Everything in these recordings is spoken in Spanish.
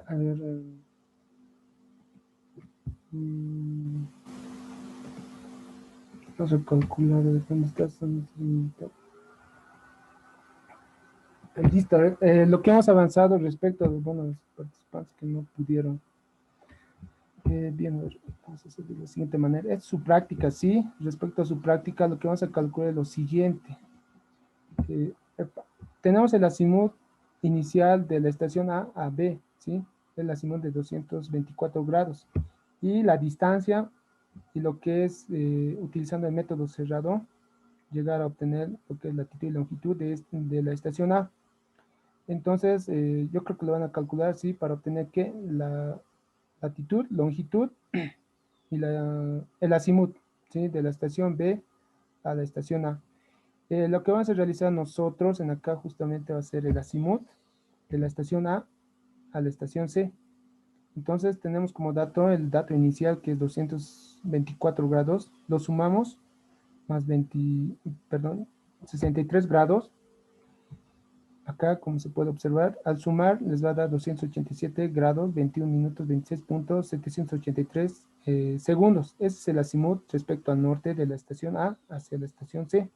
A ver, vamos a calcular dónde está. Listo, lo que hemos avanzado respecto a bueno, los participantes que no pudieron. Bien, a ver, vamos a hacer de la siguiente manera. Es su práctica, ¿sí? Respecto a su práctica, lo que vamos a calcular es lo siguiente. Tenemos el azimut inicial de la estación A a B, ¿sí? El azimut de 224 grados. Y la distancia y lo que es, utilizando el método cerrado, llegar a obtener lo que es latitud y longitud de la estación A. Entonces, yo creo que lo van a calcular, sí, para obtener que la latitud, longitud y el azimut, ¿sí? De la estación B a la estación A. Lo que vamos a realizar nosotros en acá justamente va a ser el azimut de la estación A la estación C. Entonces tenemos como dato el dato inicial que es 224 grados, lo sumamos más 20, perdón, 63 grados. Acá, como se puede observar, al sumar les va a dar 287 grados, 21 minutos, 26.783 segundos. Ese es el azimut respecto al norte de la estación A hacia la estación C.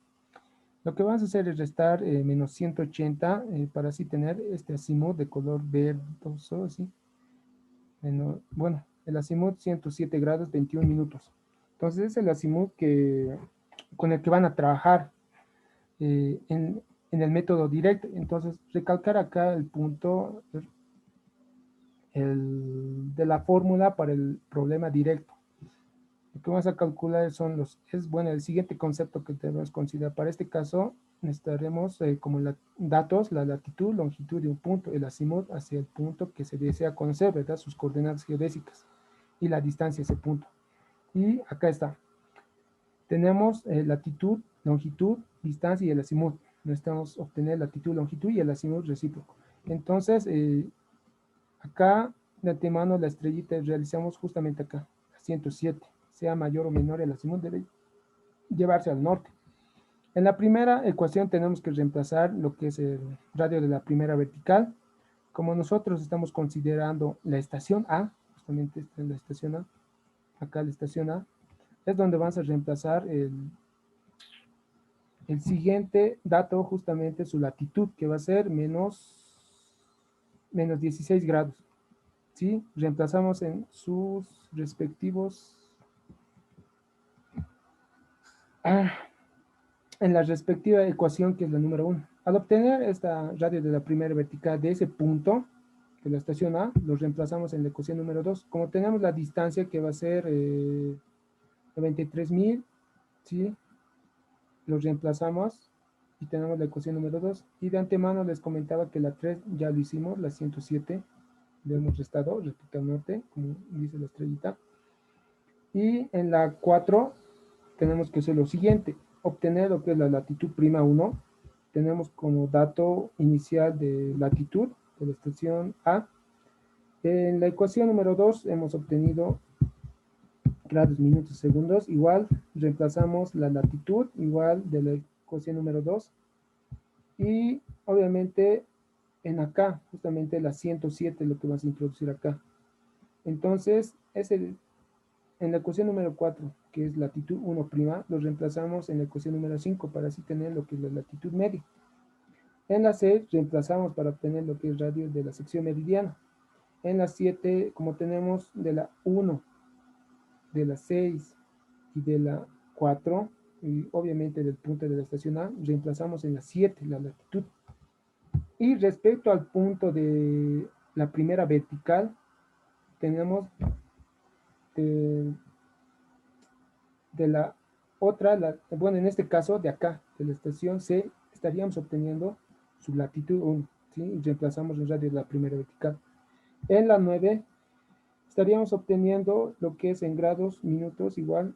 Lo que vamos a hacer es restar menos 180 para así tener este azimut de color verdoso, así. Bueno, el azimut 107 grados, 21 minutos. Entonces es el azimut con el que van a trabajar en el método directo. Entonces, recalcar acá el punto de la fórmula para el problema directo. Lo que vamos a calcular bueno, el siguiente concepto que debemos considerar. Para este caso, necesitaremos como datos, la latitud, longitud de un punto, el azimut hacia el punto que se desea conocer, ¿verdad? Sus coordenadas geodésicas y la distancia a ese punto. Y acá está. Tenemos latitud, longitud, distancia y el azimut. Necesitamos obtener latitud, longitud y el azimut recíproco. Entonces, acá de antemano la estrellita realizamos justamente acá, a 107. Sea mayor o menor, el azimut debe llevarse al norte. En la primera ecuación tenemos que reemplazar lo que es el radio de la primera vertical. Como nosotros estamos considerando la estación A, justamente esta es la estación A, acá la estación A, es donde vamos a reemplazar el siguiente dato, justamente su latitud, que va a ser menos 16 grados. ¿Sí? Reemplazamos en sus respectivos... en la respectiva ecuación, que es la número 1. Al obtener esta radio de la primera vertical de ese punto, de la estación A, lo reemplazamos en la ecuación número 2. Como tenemos la distancia que va a ser 93.000, ¿sí? Lo reemplazamos y tenemos la ecuación número 2. Y de antemano les comentaba que la 3 ya lo hicimos, la 107 lo hemos restado respecto al norte, como dice la estrellita. Y en la 4 tenemos que hacer lo siguiente, obtener lo que es la latitud prima 1. Tenemos como dato inicial de latitud de la estación A. En la ecuación número 2 hemos obtenido grados, minutos, segundos. Igual reemplazamos la latitud igual de la ecuación número 2. Y obviamente en acá, justamente la 107 es lo que vamos a introducir acá. Entonces, en la ecuación número 4, que es latitud 1', lo reemplazamos en la ecuación número 5 para así tener lo que es la latitud media. En la 6 reemplazamos para obtener lo que es radio de la sección meridiana. En la 7, como tenemos de la 1, de la 6 y de la 4, y obviamente del punto de la estación A, reemplazamos en la 7 la latitud. Y respecto al punto de la primera vertical, tenemos de la otra, bueno, en este caso de acá, de la estación C, estaríamos obteniendo su latitud 1, ¿sí? Y reemplazamos el radio de la primera vertical. En la 9 estaríamos obteniendo lo que es en grados, minutos, igual,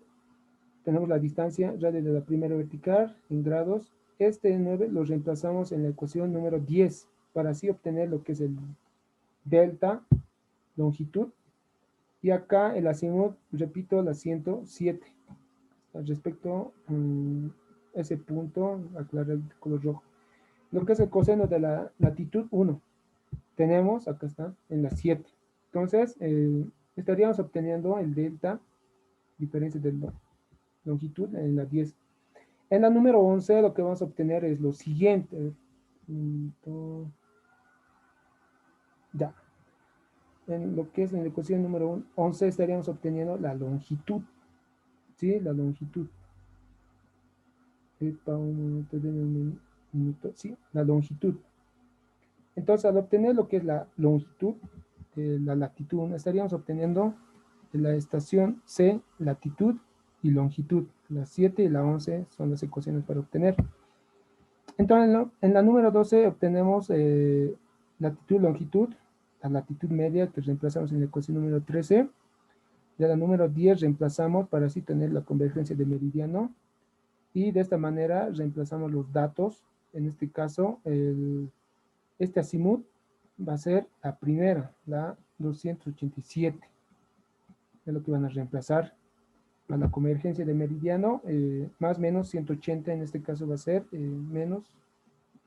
tenemos la distancia, radio de la primera vertical, en grados. Este 9 lo reemplazamos en la ecuación número 10, para así obtener lo que es el delta, longitud, y acá el azimut, repito, la 107. Respecto a ese punto, aclarar el color rojo. Lo que es el coseno de la latitud 1. tenemos, acá está, en la 7. Entonces, estaríamos obteniendo el delta, diferencia de longitud, en la 10. En la número 11 lo que vamos a obtener es lo siguiente. Ya. En lo que es en la ecuación número 11 estaríamos obteniendo la longitud. ¿Sí? La longitud. Un minuto. Sí, la longitud. Entonces, al obtener lo que es la longitud, la latitud, estaríamos obteniendo en la estación C, latitud y longitud. La 7 y la 11 son las ecuaciones para obtener. Entonces, en la número 12 obtenemos latitud, longitud, la latitud media que reemplazamos en la ecuación número 13. De la número 10 reemplazamos para así tener la convergencia de meridiano. Y de esta manera reemplazamos los datos. En este caso, este azimut va a ser la primera, la 287. Es lo que van a reemplazar a la convergencia de meridiano, más menos 180, en este caso va a ser menos,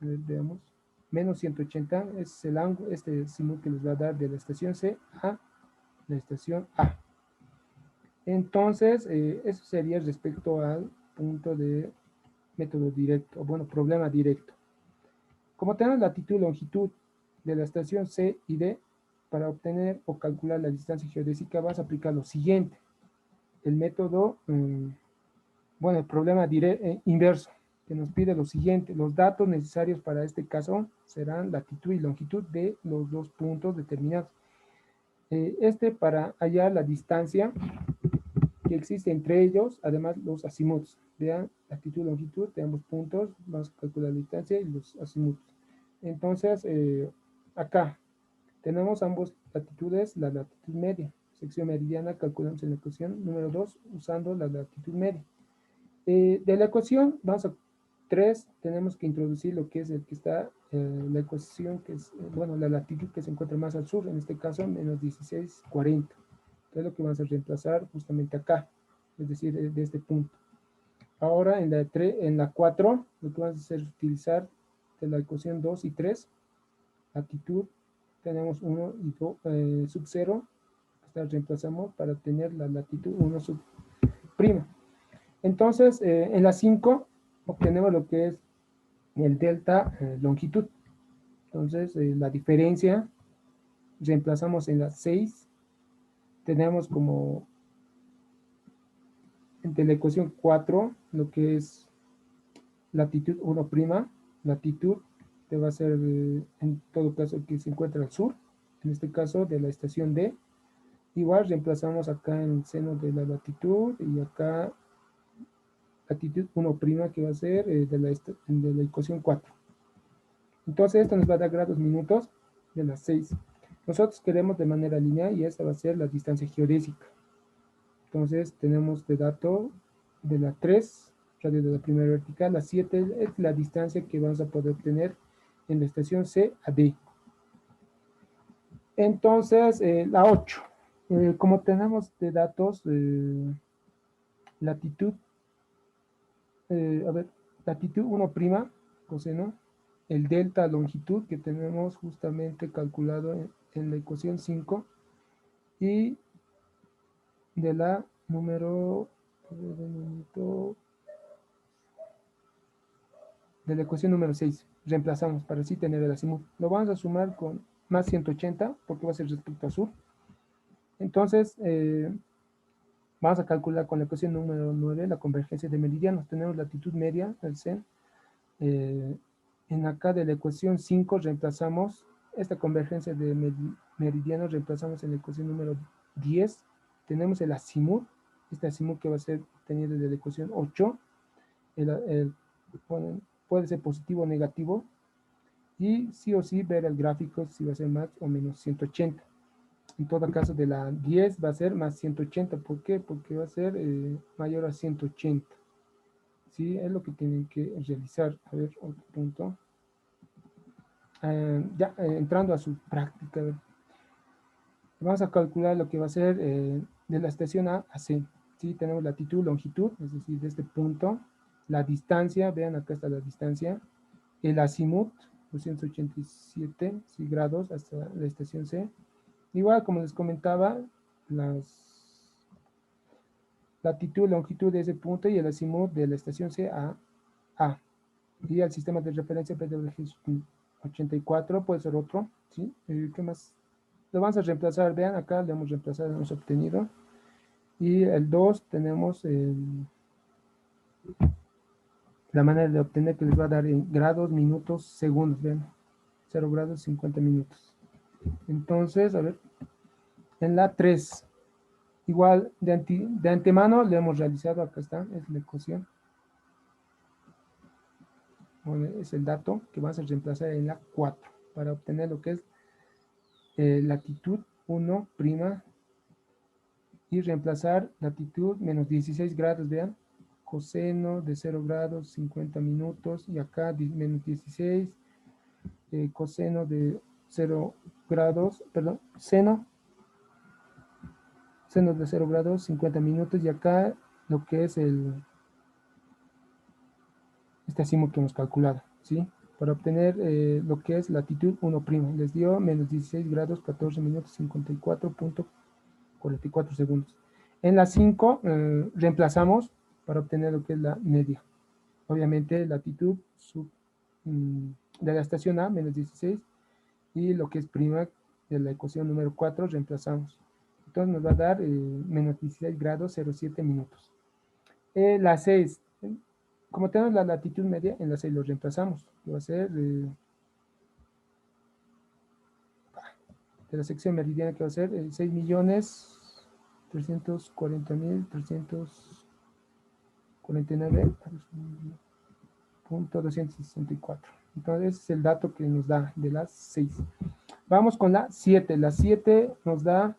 veamos, menos 180, es el ángulo, este azimut que les va a dar de la estación C a la estación A. Entonces, eso sería respecto al punto de método directo, o bueno, problema directo. Como tenemos latitud y longitud de la estación C y D, para obtener o calcular la distancia geodésica vas a aplicar lo siguiente. El método, bueno, el problema inverso, que nos pide lo siguiente. Los datos necesarios para este caso serán latitud y longitud de los dos puntos determinados. Para hallar la distancia que existe entre ellos, además los azimuts. Vean, latitud y longitud de ambos puntos, vamos a calcular la distancia y los azimuts. Entonces, acá tenemos ambas latitudes, la latitud media, sección meridiana, calculamos en la ecuación número 2 usando la latitud media. De la ecuación, vamos a 3, tenemos que introducir lo que es el que está, la ecuación que es, bueno, la latitud que se encuentra más al sur, en este caso menos 1640, que es lo que vamos a reemplazar justamente acá, es decir, de este punto. Ahora en la 4, lo que vamos a hacer es utilizar de la ecuación 2 y 3, latitud, tenemos 1 y 2, sub 0, reemplazamos para tener la latitud 1 sub prima. Entonces, en la 5 obtenemos lo que es el delta longitud. Entonces, la diferencia reemplazamos en la 6. Tenemos como de la ecuación 4 lo que es latitud 1 prima. Latitud te va a ser en todo caso que se encuentra al sur. En este caso de la estación D. Igual reemplazamos acá en el seno de la latitud y acá latitud 1' que va a ser de la ecuación 4. Entonces esto nos va a dar grados minutos de las 6. Nosotros queremos de manera lineal y esta va a ser la distancia geodésica. Entonces tenemos de dato de la 3, radio de la primera vertical, la 7 es la distancia que vamos a poder obtener en la estación C a D. Entonces la 8, como tenemos de datos latitud, latitud 1', coseno, el delta longitud que tenemos justamente calculado en la ecuación 5 y de la número de la ecuación número 6 reemplazamos para así tener el azimut. Lo vamos a sumar con más 180 porque va a ser respecto a sur. Entonces vamos a calcular con la ecuación número 9 la convergencia de meridianos. Tenemos latitud media, el CEN. En acá de la ecuación 5 reemplazamos esta convergencia de meridianos, reemplazamos en la ecuación número 10. Tenemos el azimut, este azimut que va a ser obtenido desde la ecuación 8. Puede ser positivo o negativo. Y sí o sí ver el gráfico si va a ser más o menos 180. En todo caso de la 10 va a ser más 180. ¿Por qué? Porque va a ser mayor a 180. ¿Sí? Es lo que tienen que realizar. A ver, otro punto. Entrando a su práctica, vamos a calcular lo que va a ser de la estación A a C. ¿Sí? Tenemos latitud, longitud, es decir, de este punto, la distancia, vean acá está la distancia, el azimut, 287 sí, grados hasta la estación C. Igual, como les comentaba, las latitud, longitud de ese punto y el azimut de la estación C a. Y el sistema de referencia PWG 84 puede ser otro, ¿sí? ¿Qué más? Lo vamos a reemplazar, vean, acá lo hemos reemplazado, hemos obtenido. Y el 2 tenemos la manera de obtener que les va a dar en grados, minutos, segundos, vean. 0 grados, 50 minutos. Entonces, a ver, en la 3, igual de antemano le hemos realizado, acá está, es la ecuación. Bueno, es el dato que vamos a reemplazar en la 4 para obtener lo que es latitud 1' y reemplazar latitud menos 16 grados, vean, coseno de 0 grados, 50 minutos, y acá menos 16, coseno de 0 grados, perdón, seno de 0 grados, 50 minutos, y acá lo que es este azimut que hemos calculado, ¿sí? Para obtener lo que es latitud 1', les dio menos 16 grados, 14 minutos, 54.44 segundos. En la 5 reemplazamos para obtener lo que es la media. Obviamente latitud de la estación A, menos 16, y lo que es prima de la ecuación número 4 reemplazamos. Entonces nos va a dar menos 16 grados, 07 minutos. La 6, como tenemos la latitud media, en la 6 lo reemplazamos. Va a ser de la sección meridiana, que va a ser 6.340.349.264. Entonces, ese es el dato que nos da de las 6. Vamos con la 7. La 7 nos da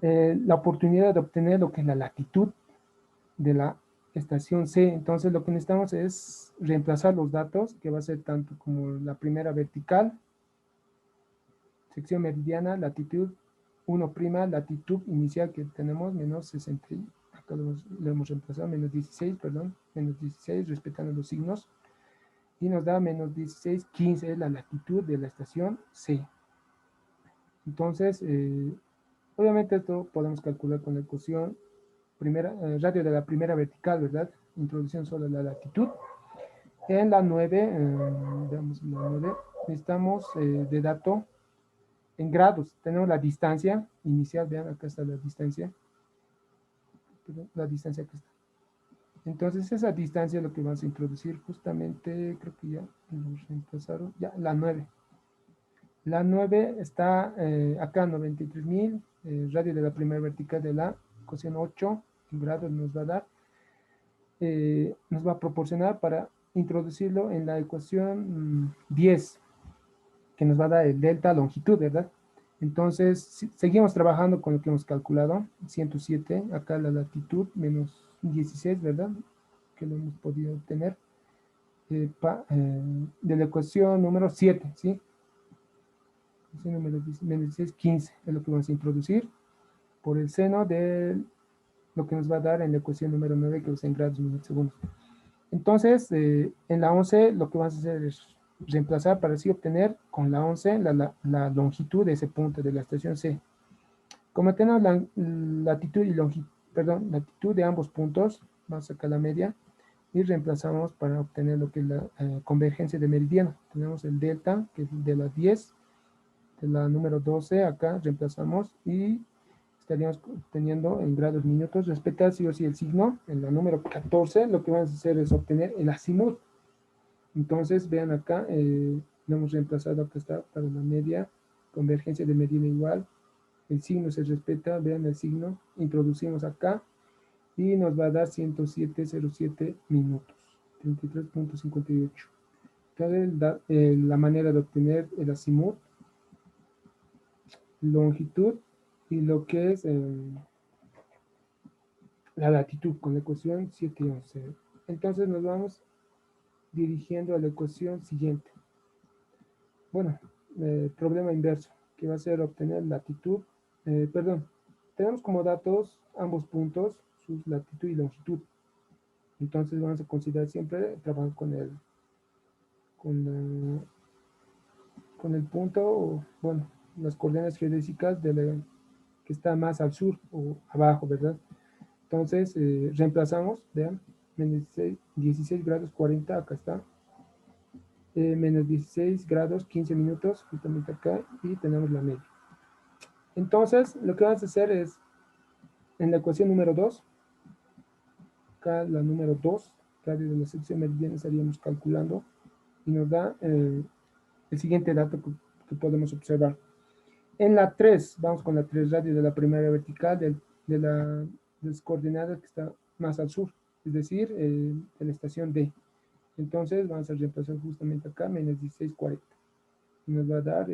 la oportunidad de obtener lo que es la latitud de la estación C. Entonces, lo que necesitamos es reemplazar los datos, que va a ser tanto como la primera vertical, sección meridiana, latitud 1', latitud inicial que tenemos, menos 60, acá lo hemos reemplazado, menos 16, perdón, menos 16, respetando los signos, y nos da menos 16, 15, es la latitud de la estación C. Entonces, obviamente esto podemos calcular con la ecuación radio de la primera vertical, ¿verdad? Introducción solo de la latitud. En la 9, veamos la 9, necesitamos de dato en grados. Tenemos la distancia inicial, vean, acá está la distancia. La distancia acá está. Entonces esa distancia es lo que vamos a introducir justamente, creo que ya lo reemplazaron, ya, la 9. La 9 está acá, 93.000, radio de la primera vertical de la coseno 8 en grados nos va a dar, nos va a proporcionar para introducirlo en la ecuación 10, que nos va a dar el delta longitud, ¿verdad? Entonces, seguimos trabajando con lo que hemos calculado, 107, acá la latitud, menos 16, ¿verdad? Que lo hemos podido obtener, de la ecuación número 7, ¿sí? Número menos 16, 15, es lo que vamos a introducir por el seno de lo que nos va a dar en la ecuación número 9, que es en grados minutos segundos. Entonces, en la 11, lo que vamos a hacer es reemplazar para así obtener con la 11 la longitud de ese punto de la estación C. Como tenemos la latitud y longitud, perdón, latitud de ambos puntos, vamos a sacar la media y reemplazamos para obtener lo que es la convergencia de meridiano. Tenemos el delta, que es de la 10, de la número 12, acá reemplazamos y estaríamos obteniendo en grados minutos, respetar sí o sí el signo. En la número 14 lo que vamos a hacer es obtener el azimut. Entonces vean acá, lo hemos reemplazado, acá está para la media, convergencia de medida igual, el signo se respeta, vean el signo, introducimos acá y nos va a dar 107.07 minutos, 33.58. Entonces la manera de obtener el azimut, longitud y lo que es la latitud con la ecuación 7 y 11. Entonces nos vamos dirigiendo a la ecuación siguiente. Bueno, problema inverso, que va a ser obtener latitud, perdón, tenemos como datos ambos puntos, su latitud y longitud. Entonces vamos a considerar siempre trabajar con con el punto, bueno, las coordenadas geodésicas que está más al sur o abajo, ¿verdad? Entonces, reemplazamos, vean, menos 16 grados 40, acá está, menos 16 grados 15 minutos, justamente acá, y tenemos la media. Entonces, lo que vamos a hacer es, en la ecuación número 2, acá la número 2, radio de la sección meridiana estaríamos calculando, y nos da el siguiente dato que podemos observar. En la 3, vamos con la 3, radio de la primera vertical de las coordenadas que está más al sur, es decir, de la estación D. Entonces vamos a reemplazar justamente acá, menos 16,40. Y nos va a dar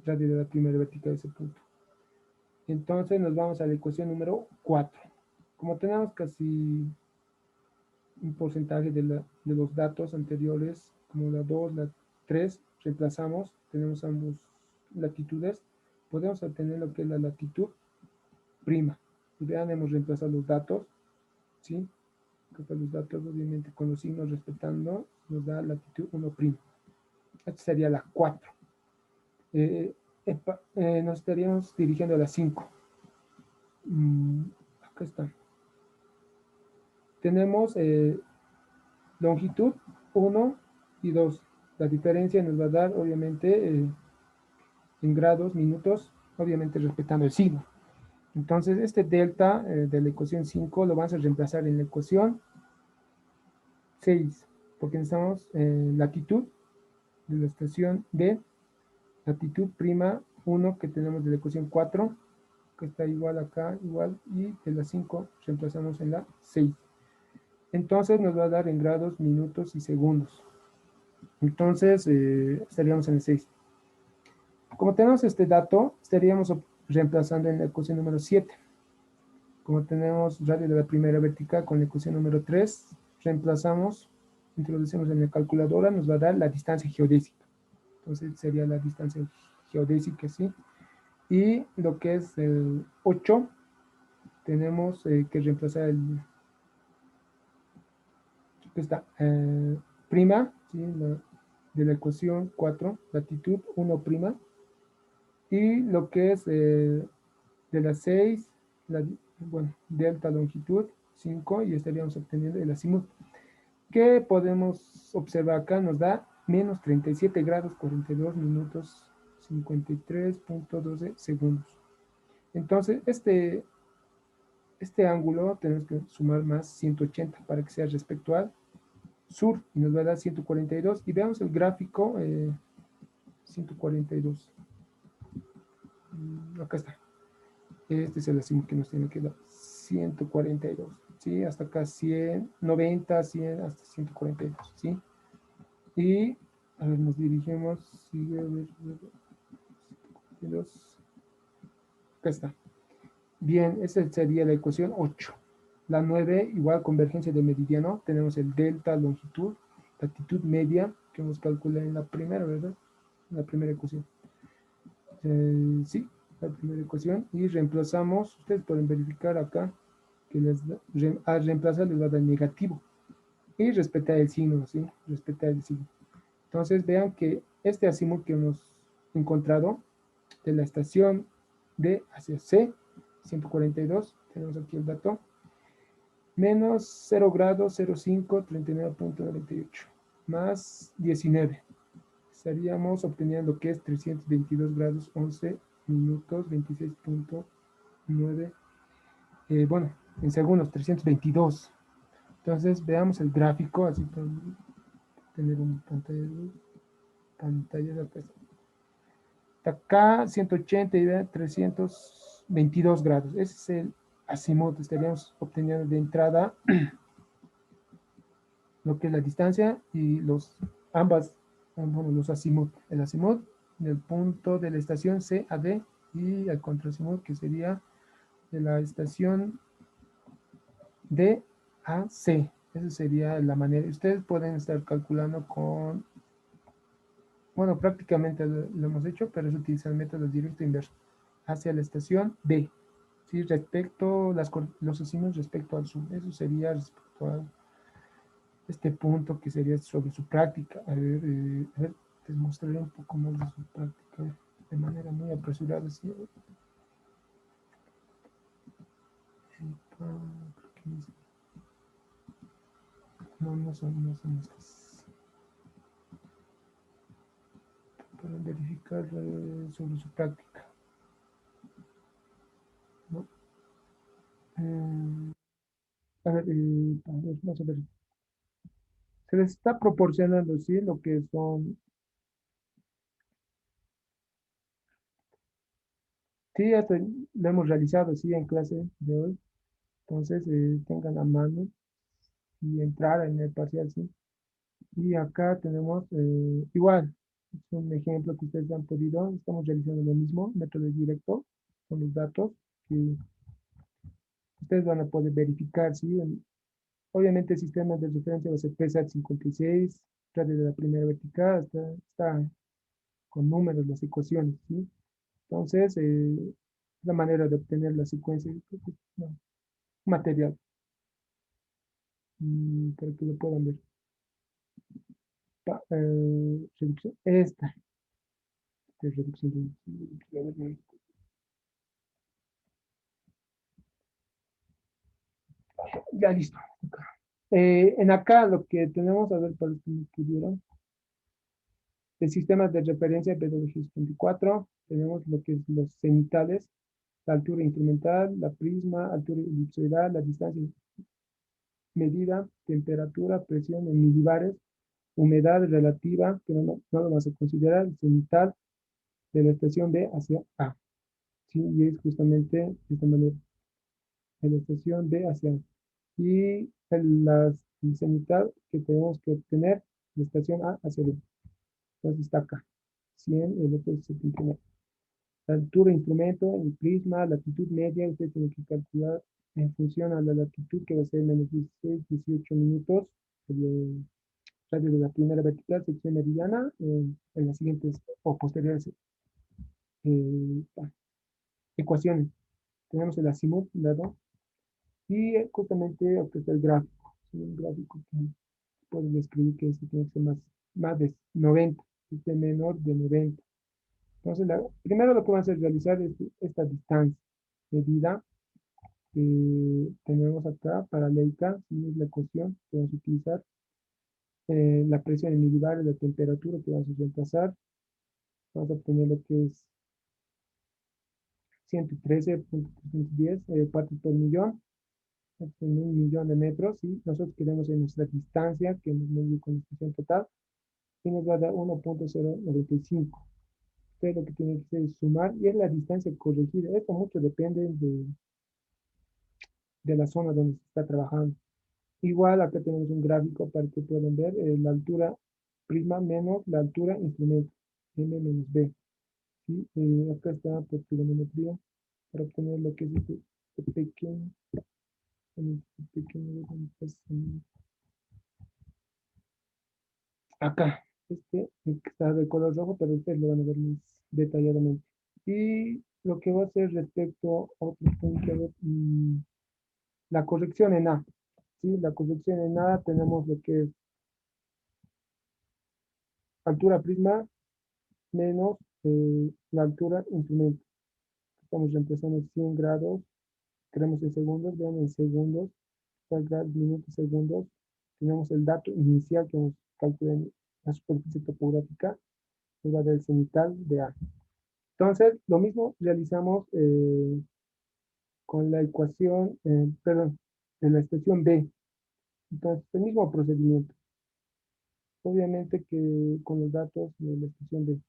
radio de la primera vertical de ese punto. Entonces nos vamos a la ecuación número 4. Como tenemos casi un porcentaje de los datos anteriores, como la 2, la 3, reemplazamos, tenemos ambos latitudes, podemos obtener lo que es la latitud prima. Y vean, hemos reemplazado los datos, ¿sí? Los datos, obviamente, con los signos respetando, nos da latitud 1 prima. Esta sería la 4. Nos estaríamos dirigiendo a la 5. Acá está. Tenemos longitud 1 y 2. La diferencia nos va a dar, obviamente, en grados, minutos, obviamente respetando el signo. Entonces, este delta de la ecuación 5 lo vamos a reemplazar en la ecuación 6, porque necesitamos latitud de la estación D, latitud prima 1 que tenemos de la ecuación 4, que está igual acá, igual, y de la 5 reemplazamos en la 6. Entonces nos va a dar en grados, minutos y segundos. Entonces estaríamos en el 6. Como tenemos este dato, estaríamos reemplazando en la ecuación número 7. Como tenemos radio de la primera vertical con la ecuación número 3, reemplazamos, introducimos en la calculadora, nos va a dar la distancia geodésica. Entonces sería la distancia geodésica, ¿sí? Y lo que es el 8, tenemos que reemplazar esta prima, ¿sí? De la ecuación 4, latitud 1 prima, y lo que es de la 6, bueno, delta longitud 5, y estaríamos obteniendo el azimut, que podemos observar acá, nos da menos 37 grados 42 minutos 53,12 segundos. Entonces, este ángulo tenemos que sumar más 180 para que sea respecto al sur, y nos va a dar 142. Y veamos el gráfico 142. Acá está. Este es el azimut que nos tiene que dar 142, ¿sí? Hasta acá 100, 90, 100, hasta 142, ¿sí? Y, a ver, nos dirigimos, sigue, a ver, 142. Acá está. Bien, esa sería la ecuación 8. La 9, igual convergencia de meridiano, tenemos el delta, longitud, latitud media, que hemos calculado en la primera, ¿verdad? En la primera ecuación. Sí, la primera ecuación. Y reemplazamos, ustedes pueden verificar acá, que al reemplazar les va a dar negativo. Y respetar el signo, ¿sí? Respetar el signo. Entonces vean que este azimut que hemos encontrado, de la estación D hacia C, 142, tenemos aquí el dato, menos 0 grados 05, 39,98, más 19. Estaríamos obteniendo lo que es 322 grados 11 minutos 26,9, bueno, en segundos, 322. Entonces veamos el gráfico, así para tener un pantalla de acá 180 y 322 grados. Ese es el azimut. Estaríamos obteniendo de entrada lo que es la distancia y los azimut. El azimut del punto de la estación C a D, y el contraazimut que sería de la estación D a C. Esa sería la manera. Ustedes pueden estar calculando con, bueno, prácticamente lo hemos hecho, pero es utilizar el método directo inverso hacia la estación B, ¿sí? Respecto los asignos respecto al sur. Eso sería respecto este punto que sería sobre su práctica. A ver, les mostraré un poco más de su práctica de manera muy apresurada. ¿Sí? No, no son estas. Para verificar sobre su práctica. ¿No? Vamos a ver. Se les está proporcionando, ¿sí? Lo que son. Sí, hasta lo hemos realizado, sí, en clase de hoy. Entonces, tengan a mano y entrar en el parcial, sí. Y acá tenemos, igual, es un ejemplo que ustedes han podido, estamos realizando lo mismo, método directo, con los datos que ustedes van a poder verificar, ¿sí? Obviamente el sistema de referencia va a ser PSAT 56, radio de la primera vertical, está con números las ecuaciones, ¿sí? Entonces, la manera de obtener la secuencia, no, material, para que lo puedan ver. Reducción, esta de reducción ya listo. En acá lo que tenemos, a ver, para los que no pudieron, el sistema de referencia de pedagogía 24, tenemos lo que es los cenitales, la altura instrumental, la prisma, altura elipsoidal, la distancia medida, temperatura, presión en milibares, humedad relativa, que no lo vas a considerar, el cenital de la estación B hacia A. ¿Sí? Y es justamente de esta manera, de la estación B hacia A. Y el cenital que tenemos que obtener, de estación A hacia B. Entonces está acá, 100, el otro es 79. La altura de instrumento, el prisma, la latitud media, usted tiene que calcular en función a la latitud que va a ser menos 16, 18 minutos. El radio de la primera vertical, sección meridiana, en las siguientes o posteriores eh, ecuaciones. Tenemos el azimut, ¿verdad? Y justamente aquí está el gráfico. ¿Sí? Un gráfico que pueden describir que este tiene que ser más de 90, este menor de 90. Entonces, primero lo que vamos a realizar es esta distancia medida que tenemos acá, paraleica, ¿sí? Es la ecuación que vamos a utilizar. La presión en milibares, la temperatura que vamos a reemplazar. Vamos a obtener lo que es 113.310 partes por millón, en 1 millón de metros, y nosotros queremos en nuestra distancia, que nos medio con la estación total, y nos va a dar 1.095. Entonces lo que tiene que hacer es sumar, y es la distancia corregida. Esto mucho depende de la zona donde se está trabajando. Igual acá tenemos un gráfico para que puedan ver la altura prisma menos la altura instrumento, M menos B. ¿Sí? Acá está por trigonometría para obtener lo que es este pequeño, acá, que está de color rojo, pero ustedes lo van a ver más detalladamente. Y lo que va a hacer respecto a otro punto, la corrección en A. ¿Sí? La corrección en A tenemos lo que es altura prisma menos la altura instrumento. Estamos reemplazando 100 grados, queremos en segundos, vean en segundos, minutos, segundos. Tenemos el dato inicial que nos calcula en la superficie topográfica, la del cenital de A. Entonces, lo mismo realizamos con la ecuación, perdón, de la estación B. Entonces, el mismo procedimiento. Obviamente que con los datos de la estación B.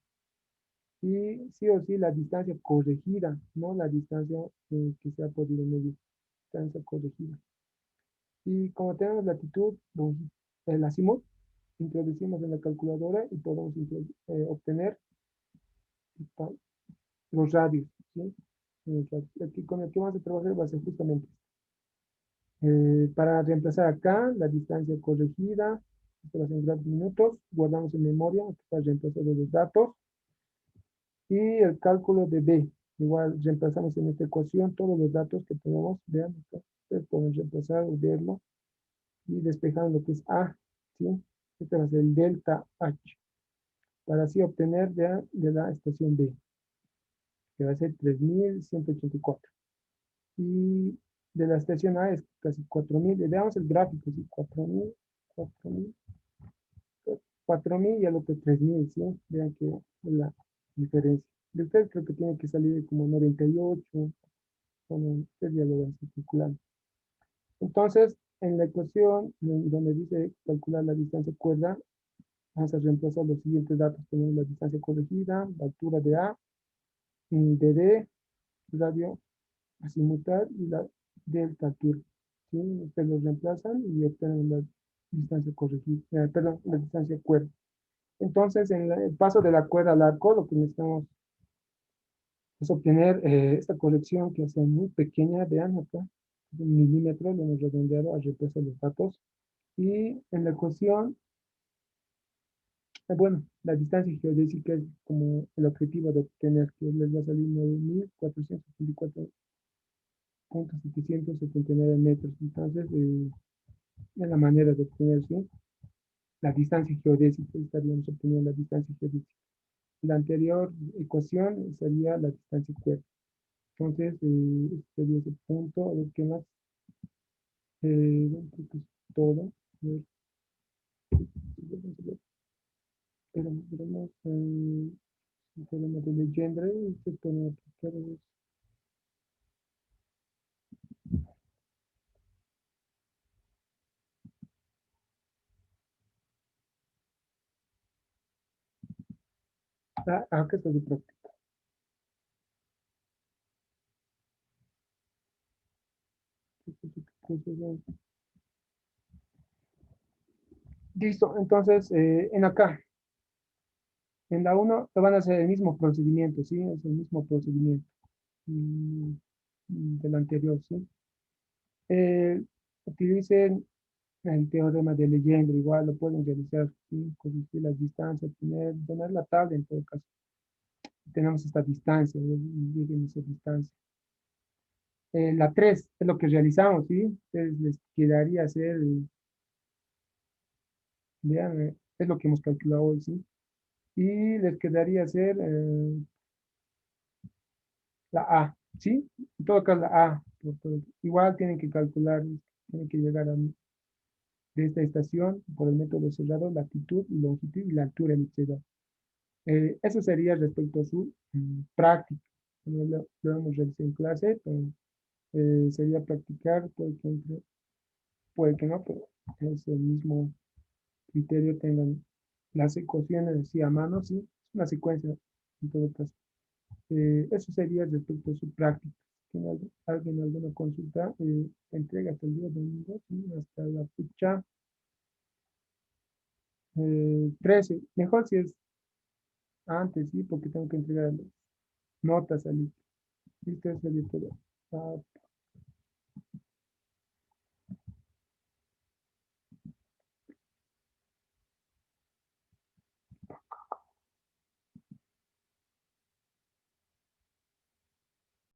Y sí o sí la distancia corregida, no la distancia que se ha podido medir, distancia corregida. Y como tenemos latitud, el azimut, introducimos en la calculadora y podemos obtener los radios. ¿Sí? Aquí con el que vamos a trabajar va a ser justamente para reemplazar acá la distancia corregida, esto va a ser en grados minutos, guardamos en memoria para reemplazar los datos y el cálculo de B. Igual reemplazamos en esta ecuación todos los datos que tenemos, vean, ustedes pueden reemplazar o verlo y despejar lo que es A. ¿sí? Este va a ser el delta H, para así obtener de la estación B, que va a ser 3.184. Y de la estación A es casi 4.000. Veamos el gráfico, ¿sí? 4.000, 4.000, 4.000 y al otro 3.000, ¿sí? Vean que es la diferencia. De ustedes creo que tiene que salir como 98, bueno, ustedes ya lo van a calcular. Entonces, en la ecuación donde dice calcular la distancia cuerda, vamos a reemplazar los siguientes datos. Tenemos la distancia corregida, la altura de A, de D, radio azimutal y la delta altura. ¿Sí? Ustedes los reemplazan y obtienen la distancia corregida, perdón, la distancia cuerda. Entonces, en el paso de la cuerda al arco, lo que necesitamos es obtener esta corrección que hace muy pequeña, vean acá, un milímetro, lo hemos redondeado a reemplazar los datos. Y en la ecuación, bueno, la distancia geodésica es como el objetivo de obtener, que les va a salir 9.474.779 metros. Entonces, es la manera de obtener, ¿sí? La distancia geodésica, estaríamos obteniendo la distancia geodésica. La anterior ecuación sería la distancia cuerda. Entonces, este sería ese punto. A ver qué más. Bueno, creo que es todo. A ver, veremos, el teorema de Legendre. Este pone aplicar, acá está de práctica. Listo, entonces, en acá, en la uno te van a hacer el mismo procedimiento, ¿sí? Es el mismo procedimiento mm, del anterior, ¿sí? Utilicen el teorema de Legendre, igual lo pueden realizar, ¿sí? Corregir las distancias, tener la tabla en todo caso. Tenemos esta distancia, miren esa distancia. La 3 es lo que realizamos, ¿sí? Entonces les quedaría hacer, vean, es lo que hemos calculado hoy, ¿sí? Y les quedaría hacer la A, ¿sí? En todo caso, la A. Igual tienen que calcular, tienen que llegar de esta estación por el método cerrado, latitud y longitud y la altura del exterior. Eso sería respecto a su práctica. Lo hemos realizado en clase, pero sería practicar, puede que no, pero es el mismo criterio, tengan las ecuaciones así a mano, ¿sí? Es una secuencia en todo caso. Eso sería respecto a su práctica. ¿Tiene alguien alguna consulta? Entrega hasta el día domingo, ¿sí? Hasta la fecha 13. Mejor si es antes, ¿sí? Porque tengo que entregar las notas al listo, eso sería todo. Ah,